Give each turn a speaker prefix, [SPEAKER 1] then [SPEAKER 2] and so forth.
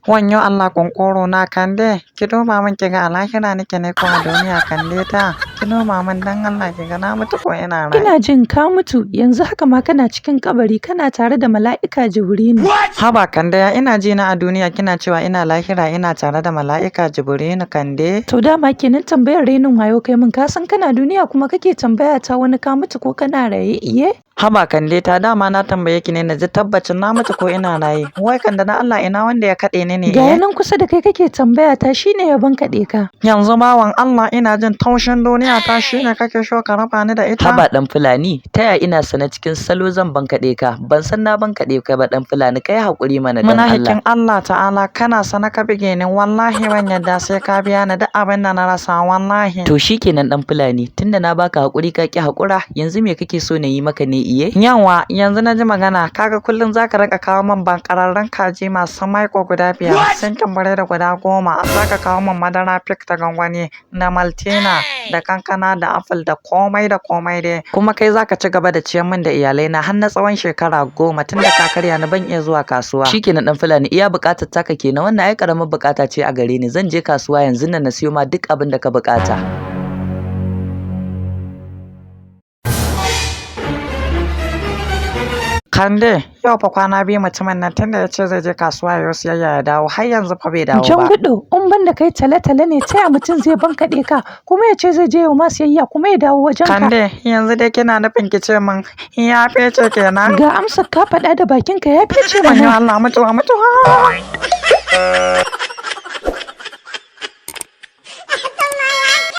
[SPEAKER 1] Wayyo Allah kunkuru na Kande, ki duba min ki ga a lahira nake ne ko a duniya Kande ta? Ki duba min dan Allah ki ga na mutu ko ina raye.
[SPEAKER 2] Ina jin ka mutu, yanzu haka ma kana cikin kabari kana tare da mala'ika Jibrilu.
[SPEAKER 1] Haba Kande ya ina ji na a duniya kina cewa ina lahira ina tare da mala'ika Jibrilu Kande.
[SPEAKER 2] To dama kenan tambayar renin wayo kai min ka san kana duniya kuma kake tambaya ta wani ka mutu ko kana raye iye?
[SPEAKER 1] Haba Kande ta dama na tambaye ki ne na ji tabbacin na mutu ko ina raye. Wai Kande na Allah ina wanda ya kaɗe ni ne?
[SPEAKER 2] Ga nan kusa da kai kake tambaya ta shine ya bankaɗe ka.
[SPEAKER 1] Yanzu bawan Allah ina jin taushin duniya ta shine kake so ka raba ni da ita.
[SPEAKER 3] Haba ɗan Fulani, ta ya ina sana cikin salo zan bankaɗe ka, ban san na bankaɗe ka ba ɗan Fulani, kai haƙuri mana dan Allah.
[SPEAKER 1] Munafikin Allah ta'ala kana sana ka bige ni wallahi ban yadda sai ka biya ni duk abin da na rasa wallahi.
[SPEAKER 3] To shikenan ɗan Fulani, tunda na baka haƙuri ka ki haƙura, yanzu me kake so na yi maka ne iye?
[SPEAKER 1] Yawa yanzu na ji magana kaga kullum zaka rika kawo min bankararren kaji masu maiko guda 5, sinkin biredi guda 10, zaka kawo min madara fik ta gwangwani da maltina da kankana da apple da komai dai. Kuma kai zaka ci gaba da ciyar min da iyalai na har na tsawon shekara 10 tunda ka karya ni ban iya zuwa kasuwa.
[SPEAKER 3] Shikenan ɗan Fulani, iya buƙatar taka kenan, wannan ai ƙaramar buƙata ce a gare ni, zan je kasuwa yanzu nan na siyo ma duk abin da ka buƙata.
[SPEAKER 1] Kande, yau fa kwana 2 mutumin nan tunda ya ce zai je kasuwa ya siyayya ya dawo har yanzu fa bai dawo ba.
[SPEAKER 2] Jan gudu, in banda kai tale-tale ne taya mutum zai bankaɗe ka kuma ya ce zai je yau ma siyayya kuma ya dawo wajen ka.
[SPEAKER 1] Kande, yanzu dai kina nufin ki ce min ya fece kenan?
[SPEAKER 2] Ga amsar ka faɗa da bakinka ya fice
[SPEAKER 1] Wani
[SPEAKER 2] mana.
[SPEAKER 1] Allah mutuwa.